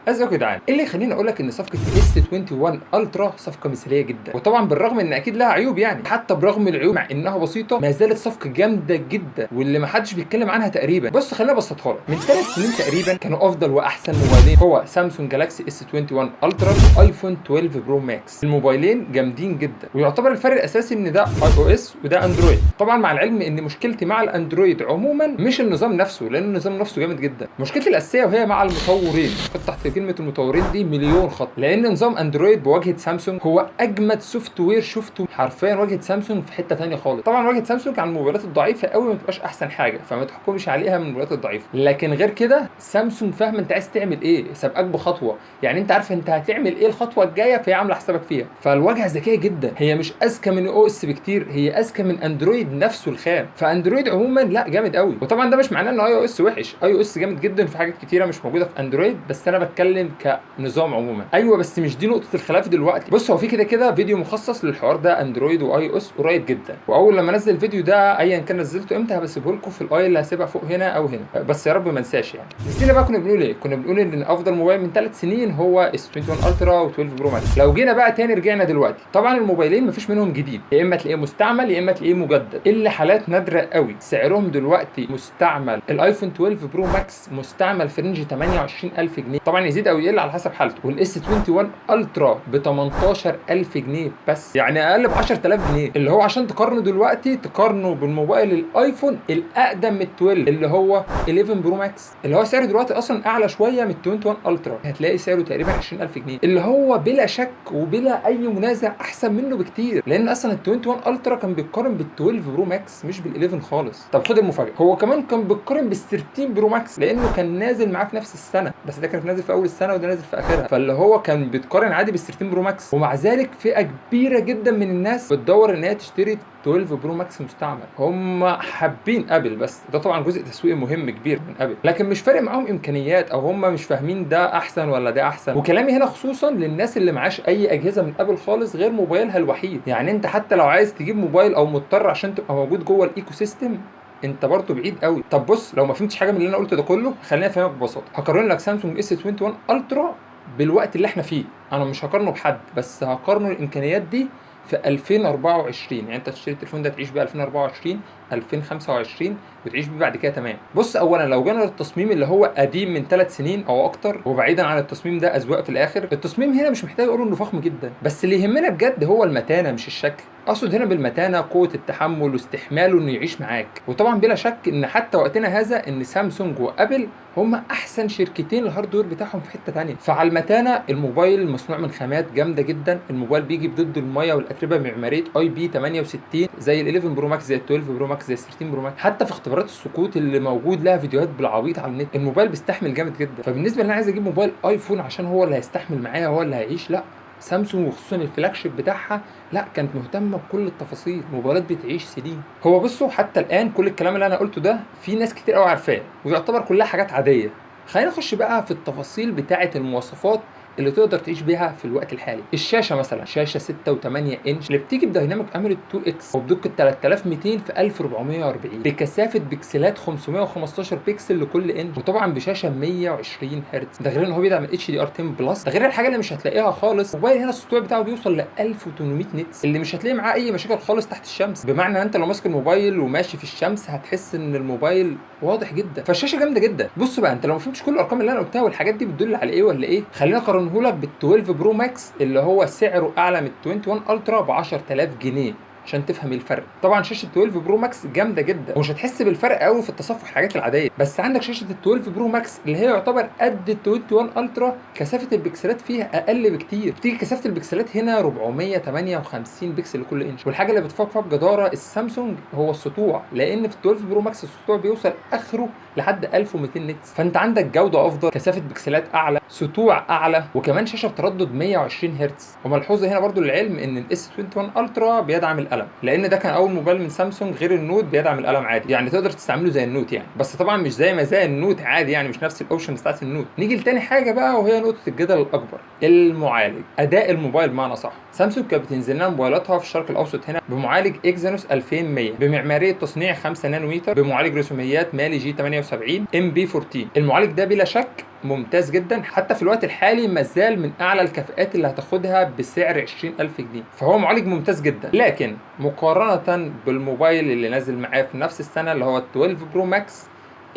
ازيك يا جدعان. ايه اللي يخليني اقول لك ان صفقه اس 21 الترا صفقه مثاليه جدا؟ وطبعا بالرغم ان اكيد لها عيوب، يعني حتى برغم العيوب مع انها بسيطه ما زالت صفقه جامده جدا واللي ما حدش بيتكلم عنها تقريبا. بص خليني ابسطها لك. من 3 سنين تقريبا كانوا افضل واحسن موبايلين هو سامسونج جالاكسي اس 21 الترا وايفون 12 برو ماكس. الموبايلين جامدين جدا، ويعتبر الفرق الاساسي ان ده اي او اس وده اندرويد. طبعا مع العلم ان مشكلتي مع الاندرويد عموما مش النظام نفسه، لان النظام نفسه جامد جدا. مشكلتي الاساسيه وهي مع المطورين. تحت كلمه المطورين دي مليون خط، لان نظام اندرويد بواجهه سامسونج هو اجمد سوفت وير شفته حرفيا. واجهه سامسونج في حته ثانيه خالص. طبعا واجهه سامسونج على الموبايلات الضعيفه قوي ما تبقاش احسن حاجه، فما تحكمش عليها من الموبايلات الضعيفه. لكن غير كده سامسونج فاهمه انت عايز تعمل ايه، سابقاك بخطوه. يعني انت عارف انت هتعمل ايه الخطوه الجايه، فهي عامله حسابك فيها. فالواجهه ذكيه جدا، هي مش اذكى من او اس بكتير، هي اذكى من اندرويد نفسه الخام. فاندرويد عموما لا جامد قوي. وطبعا ده مش معناه ان اي او اس وحش، اي او اس جامد جدا في حاجات كتيره مش موجوده في اندرويد، بس انا بتكلم كنظام عموما. ايوه بس مش دي نقطه الخلاف دلوقتي. بص هو في كده كده فيديو مخصص للحوار ده اندرويد واي او اس قريب جدا، واول لما انزل الفيديو ده ايا كان نزلته امتى هبسيبه لكم في الاي اللي هسيبها فوق هنا او هنا، بس يا رب ما انساش يعني. نسينا بقى كنا بنقول ايه؟ كنا بنقول ان افضل موبايل من 3 سنين هو اس 21 الترا و12 برو ماكس. لو جينا بقى تاني رجعنا دلوقتي، طبعا الموبايلين مفيش منهم جديد، يا اما تلاقيه مستعمل يا اما تلاقيه مجدد، الا حالات نادره قوي. سعرهم دلوقتي مستعمل الايفون 12 برو ماكس مستعمل في رينج 28000 جنيه، طبعا يزيد او يقل على حسب حالته. والاس 21 الترا ب 18000 جنيه بس، يعني اقل ب 10000 جنيه، اللي هو عشان تقارنه دلوقتي تقارنه بالموبايل الايفون الاقدم من 12 اللي هو 11 برو ماكس، اللي هو سعره دلوقتي اصلا اعلى شويه من 21 الترا، هتلاقي سعره تقريبا 20000 جنيه، اللي هو بلا شك وبلا اي منازع احسن منه بكتير. لان اصلا ال 21 الترا كان بيتقارن بال 12 برو ماكس مش بال 11 خالص. طب خد المفاجاه، هو كمان كان بيتقارن بال 13 برو ماكس، لانه كان نازل معاه في نفس السنه، بس ده كان نازل في اول السنه وده نازل في اخرها، فاللي هو كان بيتقارن عادي بال 13 برو ماكس. ومع ذلك فئه كبيره جدا من الناس بتدور ان هي تشتري 12 برو ماكس مستعمل. هم حابين ابل، بس ده طبعا جزء تسويقي مهم كبير من ابل، لكن مش فارق معاهم امكانيات، او هم مش فاهمين ده احسن ولا ده احسن. وكلامي هنا خصوصا للناس اللي معاش اي اجهزه من ابل خالص غير موبايلها الوحيد. يعني انت حتى لو عايز تجيب موبايل او مضطر عشان تبقى موجود جوه الايكو سيستم، انت برضه بعيد قوي. طب بص لو ما فهمتش حاجه من اللي انا قلته ده كله، خليني افهمك ببساطه. هقارن لك سامسونج اس 21 الترا بالوقت اللي احنا فيه، انا مش هقارنه بحد، بس هقارنه الامكانيات دي في 2024. يعني انت تشتري التليفون ده تعيش بيه 2024 2025 وتعيش بيه بعد كده تمام. بص اولا لو جينا للتصميم اللي هو قديم من 3 سنين او اكتر، وبعيدا عن التصميم ده اذواق في الاخر، التصميم هنا مش محتاج اقول انه فخم جدا، بس اللي يهمنا بجد هو المتانه مش الشكل. اقصد هنا بالمتانه قوه التحمل واستحماله انه يعيش معاك. وطبعا بلا شك ان حتى وقتنا هذا ان سامسونج وابل هم احسن شركتين الهاردوير بتاعهم في حته ثانيه. فعلى المتانه الموبايل مصنوع من خامات جامده جدا، الموبايل بيجي ضد الميه والاتربه معماريه اي بي 68 زي ال 11 برو ماكس زي ال 12 برو ماكس زي ال 13 برو ماكس. حتى في اختبارات السقوط اللي موجود لها فيديوهات بالعبيط على النت، الموبايل بيستحمل جامد جدا. فبالنسبه لي انا عايز اجيب موبايل ايفون عشان هو اللي هيستحمل معايا هو اللي هيعيش، لا سامسونج وخصوصا الفلاج شيب بتاعها لا كانت مهتمه بكل التفاصيل، موبايلات بتعيش سنين. هو بصوا حتى الان كل الكلام اللي انا قلته ده في ناس كتير قوي عارفاه ويعتبر كلها حاجات عاديه. خلينا نخش بقى في التفاصيل بتاعه المواصفات اللي تقدر تعيش بيها في الوقت الحالي. الشاشه مثلا شاشه 6 و8 انش اللي بتيجي بدايناميك اموليد 2 اكس وبدقه 3200 في 1440 بكثافه بكسلات 515 بكسل لكل انش، وطبعا بشاشه 120 هرتز. ده غير ان هو بيدعم اتش دي ار 10 بلس. ده غير الحاجه اللي مش هتلاقيها خالص، الموبايل هنا السطوع بتاعه بيوصل ل 1800 نتس اللي مش هتلاقي معاه اي مشاكل خالص تحت الشمس. بمعنى ان انت لو ماسك الموبايل وماشي في الشمس هتحس ان الموبايل واضح جدا. فالشاشه جامده جدا. بص بقى انت لو ما فهمتش كل الارقام اللي انا قلتها والحاجات دي بتدل على ايه ولا ايه، خلينا اقارنه لك بال 12 برو ماكس اللي هو سعره اعلى من 21 الترا ب 10000 جنيه عشان تفهم الفرق. طبعا شاشه 12 برو ماكس جامده جدا ومش هتحس بالفرق قوي في التصفح الحاجات العاديه، بس عندك شاشه ال 12 برو ماكس اللي هي يعتبر قد ال 21 الترا، كثافه البكسلات فيها اقل بكتير. بتيجي كثافه البكسلات هنا 458 بكسل لكل انش. والحاجه اللي بتفوق بجداره السامسونج هو السطوع، لان في 12 برو ماكس السطوع بيوصل اخره لحد 1200 نتس. فانت عندك جوده افضل، كثافه بكسلات اعلى، سطوع اعلى، وكمان شاشه بتردد 120 هرتز. وملحوظه هنا برضو للعلم ان الاس 21 الترا بيدعم القلم، لان ده كان اول موبايل من سامسونج غير النوت بيدعم القلم عادي، يعني تقدر تستعمله زي النوت يعني، بس طبعا مش زي مزايا النوت عادي، يعني مش نفس الاوبشن بتاعت النوت. نيجي لتاني حاجه بقى وهي نقطه الجدل الاكبر، المعالج. اداء الموبايل بمعنى صح. سامسونج كانت بتنزل لنا موبايلاتها في الشرق الاوسط هنا بمعالج اكزينوس 2100 بمعماريه تصنيع 5 نانومتر بمعالج رسوميات مالي جي 78 ام بي 14. المعالج ده بلا شك ممتاز جدا، حتى في الوقت الحالي ما زال من اعلى الكفاءات اللي هتاخدها بسعر 20000 جنيه، فهو معالج ممتاز جدا. لكن مقارنه بالموبايل اللي نازل معاه في نفس السنه اللي هو ال 12 برو ماكس،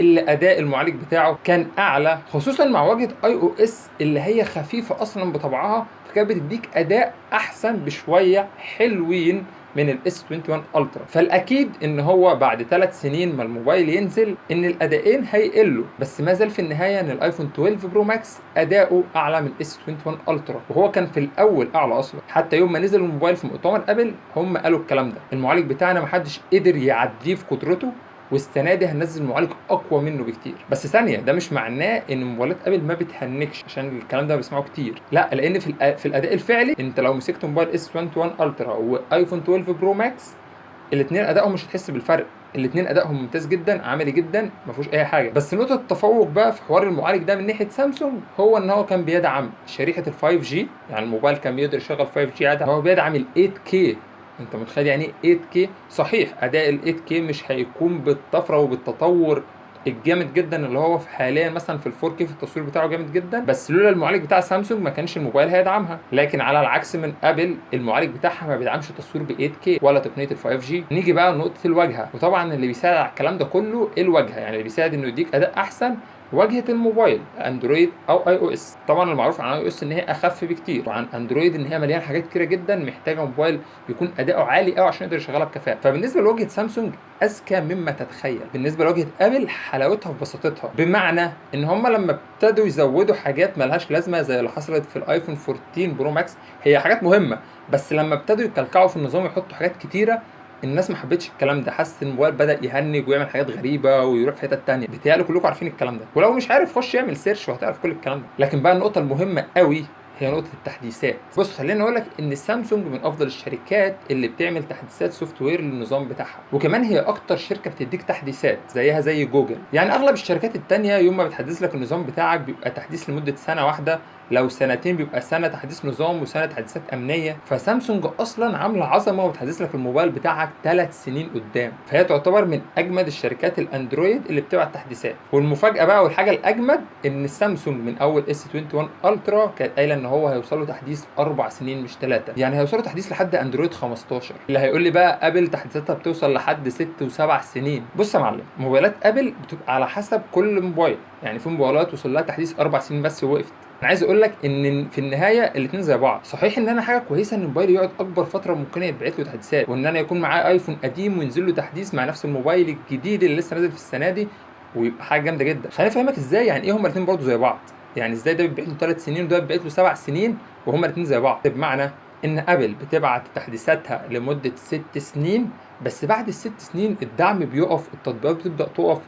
اللي اداء المعالج بتاعه كان اعلى، خصوصا مع واجهه اي او اس اللي هي خفيفه اصلا بطبعها، فكانت بتديك اداء احسن بشويه حلوين من الاس 21 الترا. فالاكيد ان هو بعد 3 سنين ما الموبايل ينزل ان الادائين هيقلوا، بس ما زال في النهايه ان الايفون 12 برو ماكس اداؤه اعلى من الاس 21 الترا، وهو كان في الاول اعلى اصلا. حتى يوم ما نزل الموبايل في مؤتمر ابل هم قالوا الكلام ده، المعالج بتاعنا محدش قدر يعديه في قدرته، والسنه دي هننزل معالج اقوى منه بكتير. بس ثانيه، ده مش معناه ان موبايلات ابل ما بتهنكش، عشان الكلام ده بسمعه كتير. لا، لان في الاداء الفعلي انت لو مسكت موبايل اس 21 الترا وايفون 12 برو ماكس، الاثنين ادائهم مش هتحس بالفرق، الاثنين ادائهم ممتاز جدا، عملي جدا، ما فيهوش اي حاجه. بس نقطه التفوق بقى في حوار المعالج ده من ناحيه سامسونج هو ان هو كان بيدعم شريحه ال 5 جي، يعني الموبايل كان بيقدر يشغل 5 جي عادي، هو بيدعم ال 8K. انت متخيل يعني ايه 8K؟ صحيح اداء ال 8K مش هيكون بالطفره وبالتطور الجامد جدا اللي هو في حاليا مثلا في ال 4K، في التصوير بتاعه جامد جدا، بس لولا المعالج بتاع سامسونج ما كانش الموبايل هيدعمها. لكن على العكس من ابل، المعالج بتاعها ما بيدعمش تصوير ب 8K ولا تقنيه ال 5G. نيجي بقى لنقطه الواجهه، وطبعا اللي بيساعد على الكلام ده كله الواجهه، يعني اللي بيساعد انه يديك اداء احسن واجهه الموبايل اندرويد او اي او اس. طبعا المعروف عن اي او اس ان هي اخف بكتير، وعن اندرويد ان هي مليانه حاجات كتيره جدا محتاجه موبايل يكون اداؤه عالي قوي عشان يقدر يشغلها بكفاءه. فبالنسبه لواجهه سامسونج اذكى مما تتخيل. بالنسبه لواجهه ابل حلاوتها في بساطتها، بمعنى ان هم لما ابتدوا يزودوا حاجات ملهاش لازمه زي اللي حصلت في الايفون 14 برو ماكس، هي حاجات مهمه، بس لما ابتدوا يكلكعوا في النظام يحطوا حاجات كتيره، الناس ما حبتش الكلام ده، حاسس ان الموبايل بدا يهنج ويعمل حاجات غريبه ويروح في حتت تانية. بيتهيألي كلكم عارفين الكلام ده، ولو مش عارف خش يعمل سيرش وهتعرف كل الكلام ده. لكن بقى النقطه المهمه قوي هي نقطه التحديثات. بص، خليني اقول لك ان سامسونج من افضل الشركات اللي بتعمل تحديثات سوفت وير للنظام بتاعها، وكمان هي اكتر شركه بتديك تحديثات زيها زي جوجل. يعني اغلب الشركات التانية يوم ما بتحدث لك النظام بتاعك بيبقى تحديث لمده سنه واحده، لو سنتين بيبقى سنه تحديث نظام وسنه تحديثات امنيه. فسامسونج اصلا عامله عظمه وبتحدث لك الموبايل بتاعك 3 سنين قدام، فهي تعتبر من اجمد الشركات الاندرويد اللي بتبعت تحديثات. والمفاجاه بقى والحاجه الاجمد ان سامسونج من اول اس 21 الترا كانت قايله ان هو هيوصل له تحديث 4 سنين مش 3، يعني هيوصلوا تحديث لحد اندرويد 15. اللي هيقول لي بقى ابل تحديثاتها بتوصل لحد 6 و7 سنين. بص يا معلم، موبايلات ابل بتبقى على حسب كل موبايل، يعني في موبايلات وصل لها تحديث 4 سنين بس ووقفت. انا عايز اقول لك ان في النهايه الاثنين زي بعض. صحيح ان انا حاجه كويسه ان الموبايل يقعد اكبر فتره ممكنه يتبعت له تحديثات، وان انا يكون معاه ايفون قديم وينزل له تحديث مع نفس الموبايل الجديد اللي لسه نازل في السنه دي، ويبقى حاجه جامده جدا. خليني افهمك ازاي يعني ايه هما الاثنين برضه زي بعض. يعني ازاي ده بيتبعت له 3 سنين وده بيتبعت له 7 سنين وهما الاثنين زي بعض؟ بمعنى ان ابل بتبعت تحديثاتها لمده 6 سنين، بس بعد ال6 سنين الدعم بيقف، التطبيقات بتبدا تقف،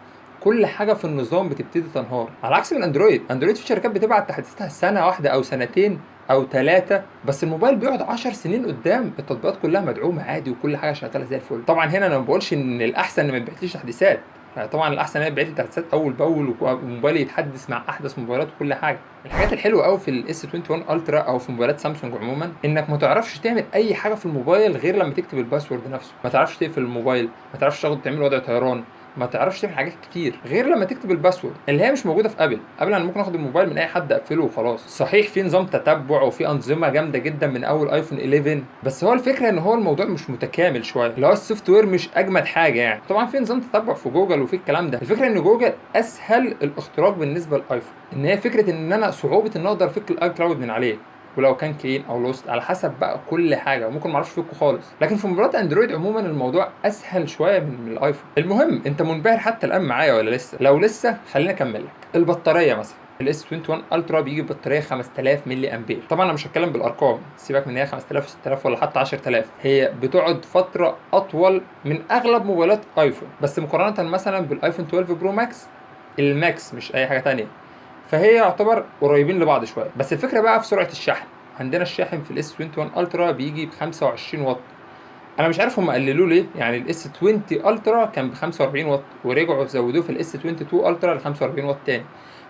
كل حاجه في النظام بتبتدي تنهار. على عكس من اندرويد في شركات بتبعت تحديثاتها سنه واحده او سنتين او 3، بس الموبايل بيقعد 10 سنين قدام، التطبيقات كلها مدعومه عادي وكل حاجه شغاله زي الفل. طبعا هنا انا ما بقولش ان الاحسن ان ما يتبعتليش تحديثات، يعني طبعا الاحسن ان يتبعت لي تحديثات اول باول وموبايلي يتحدث مع احدث موبايلات وكل حاجه. الحاجات الحلوه قوي في الاس 21 الترا او في موبايلات سامسونج عموما انك ما تعرفش تعمل اي حاجه في الموبايل غير لما تكتب الباسورد نفسه، ما تعرفش تقفل الموبايل، ما تعرفش تعمل وضع طيران، ما تعرفش تعمل حاجات كتير غير لما تكتب الباسورد اللي هي مش موجوده في ابل. انا ممكن اخد الموبايل من اي حد اقفله وخلاص. صحيح في نظام تتبع وفي انظمه جامده جدا من اول ايفون 11، بس هو الفكره ان هو الموضوع مش متكامل شويه، اللي هو السوفت وير مش اجمد حاجه. يعني طبعا في نظام تتبع في جوجل وفي الكلام ده، الفكره ان جوجل اسهل الاختراق بالنسبه للايفون، ان هي فكره ان انا صعوبه ان اقدر افك الاي كلاود من عليه، ولو كان كلين او لوست على حسب بقى كل حاجه، وممكن ما اعرفش فيكم خالص. لكن في موبايلات اندرويد عموما الموضوع اسهل شويه من الايفون. المهم، انت منبهر حتى الان معايا ولا لسه؟ لو لسه خليني اكمل لك. البطاريه مثلا الاس 21 الترا بيجي ببطاريه 5000 ملي امبير. طبعا انا مش هتكلم بالارقام، سيبك من هي 5000 و6000 ولا حتى 10000، هي بتقعد فتره اطول من اغلب موبايلات ايفون، بس مقارنه مثلا بالايفون 12 برو ماكس، الماكس مش اي حاجه تانية، فهي يعتبر قريبين لبعض شويه. بس الفكره بقى في سرعه الشحن. عندنا الشاحن في الاس 21 الترا بيجي ب 25 واط، انا مش عارف هم قللوه ليه. يعني الاس 20 الترا كان ب 45 واط ورجعوا زودوه في الاس 22 الترا ل 45 واط تاني،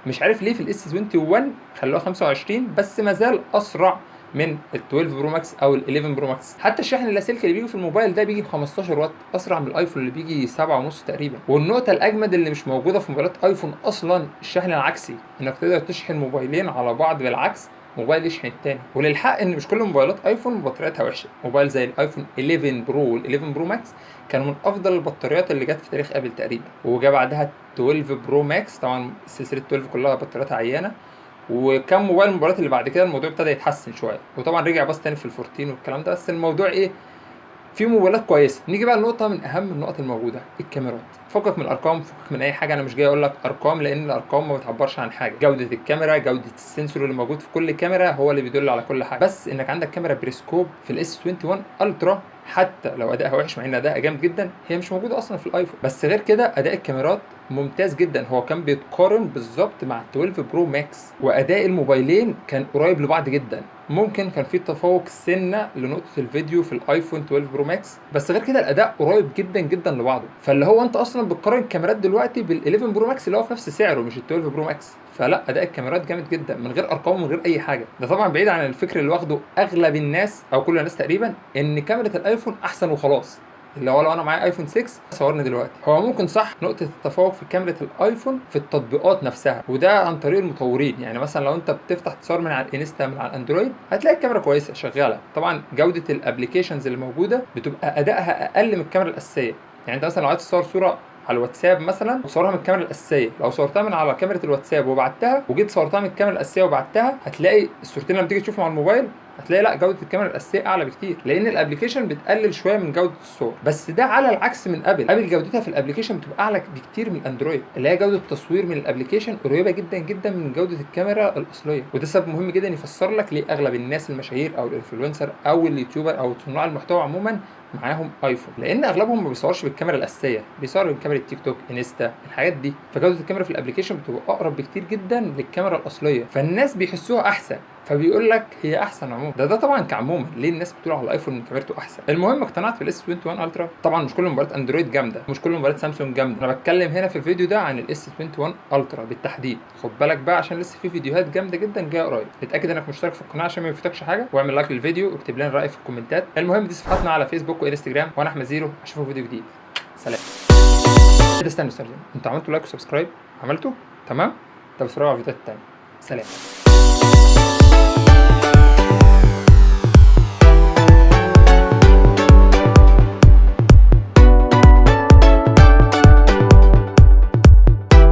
مش عارف ليه في الاس 21 خلوها 25، بس ما زال اسرع من ال 12 برو ماكس او ال 11 برو ماكس. حتى الشحن اللاسلكي اللي بيجي في الموبايل ده بيجي ب 15 واط، اسرع من الايفون اللي بيجي 7.5 تقريبا. والنقطه الاجمد اللي مش موجوده في موبايلات ايفون اصلا الشحن العكسي، انك تقدر تشحن موبايلين على بعض بالعكس، موبايل يشحن التاني. وللحق ان مش كل موبايلات ايفون بطاريتها وحشه، موبايل زي الايفون 11 برو وال 11 برو ماكس كانوا من افضل البطاريات اللي جت في تاريخ ابل تقريبا. وجا بعدها 12 برو ماكس، طبعا سلسله 12 كلها بطارياتها عيانه. وكم موبايل الموبايلات اللي بعد كده الموضوع ابتدى يتحسن شويه، وطبعا رجع باص تاني في ال 14 والكلام ده. بس الموضوع ايه، في موبايلات كويسه. نيجي بقى لنقطه من اهم النقط الموجوده، الكاميرات. فكك من الارقام، فكك من اي حاجه، انا مش جاي اقول لك ارقام لان الارقام ما بتعبرش عن حاجه. جوده الكاميرا، جوده السنسور اللي موجود في كل كاميرا هو اللي بيدل على كل حاجه. بس انك عندك كاميرا بريسكوب في الاس 21 الترا، حتى لو ادائها وحش مع ان ادائها جامد جدا، هي مش موجوده اصلا في الايفون. بس غير كده اداء الكاميرات ممتاز جدا. هو كان بيتقارن بالظبط مع 12 برو ماكس، واداء الموبايلين كان قريب لبعض جدا. ممكن كان في تفوق سنه لنقطه الفيديو في الايفون 12 برو ماكس، بس غير كده الاداء قريب جدا جدا لبعضه. فاللي هو انت اصلا بتقارن الكاميرات دلوقتي بال 11 برو ماكس اللي هو في نفس سعره، مش ال 12 برو ماكس. فلا، اداء الكاميرات جامد جدا من غير ارقام ومن غير اي حاجه. ده طبعا بعيد عن الفكر اللي واخده اغلب الناس او كل الناس تقريبا، ان كاميرا الايفون احسن وخلاص. اللي هو لو انا معايا ايفون 6 صورني دلوقتي، هو ممكن صح نقطه التفوق في كاميرا الايفون في التطبيقات نفسها، وده عن طريق المطورين. يعني مثلا لو انت بتفتح تصور من على الانستا من على الاندرويد، هتلاقي الكاميرا كويسه شغاله. طبعا جوده الابلكيشنز اللي موجوده بتبقى ادائها اقل من الكاميرا الاساسيه. يعني انت مثلا لو عايز تصور صوره على الواتساب مثلا، تصورها من الكاميرا الاساسيه، لو صورتها من على كاميرا الواتساب وبعتها وجيت صورتها من الكاميرا الاساسيه وبعتها، هتلاقي الصورتين لما تيجي تشوفهم على الموبايل هتلاقي لا، جوده الكاميرا الاساسيه اعلى بكتير، لان الابلكيشن بتقلل شويه من جوده الصور. بس ده على العكس من ابل جودتها في الابلكيشن بتبقى اعلى بكتير من اندرويد، اللي هي جوده التصوير من الابلكيشن قريبه جدا جدا من جوده الكاميرا الاصليه. وده سبب مهم جدا يفسر لك ليه اغلب الناس المشاهير او الانفلونسر او اليوتيوبر او صناع المحتوى عموما معاهم ايفون، لان اغلبهم ما بيصورش بالكاميرا الاساسيه، بيصور بالكاميرا التيك توك، انستا، الحاجات دي. فجوده الكاميرا في الابلكيشن بتبقى اقرب بكتير جدا للكاميرا الاصليه، فالناس بيحسوها احسن، فبيقول لك هي احسن عموما. ده طبعا كعموما ليه الناس بتقول على الايفون ان كاميرته احسن. المهم اقتنعت في الاس 21 الترا. طبعا مش كل موبايلات اندرويد جامده، مش كل موبايلات سامسونج جامده، انا بتكلم هنا في الفيديو ده عن الاس 21 الترا بالتحديد. خد بالك بقى عشان لسه في فيديوهات جامده جدا جايه قريب. اتاكد انك مشترك في القناه عشان ما يفوتكش حاجه، واعمل لايك للفيديو واكتب لنا رايك في الكومنتات. المهم دي صفحاتنا على فيسبوك وانستجرام، وانا احمد زيرو. اشوفكم في فيديو جديد، سلام. استنوا، انتوا عملتوا لايك وسبسكرايب؟ عملتوا؟ تمام. طب اتفرجوا على الفيديوهات التانيه. سلام.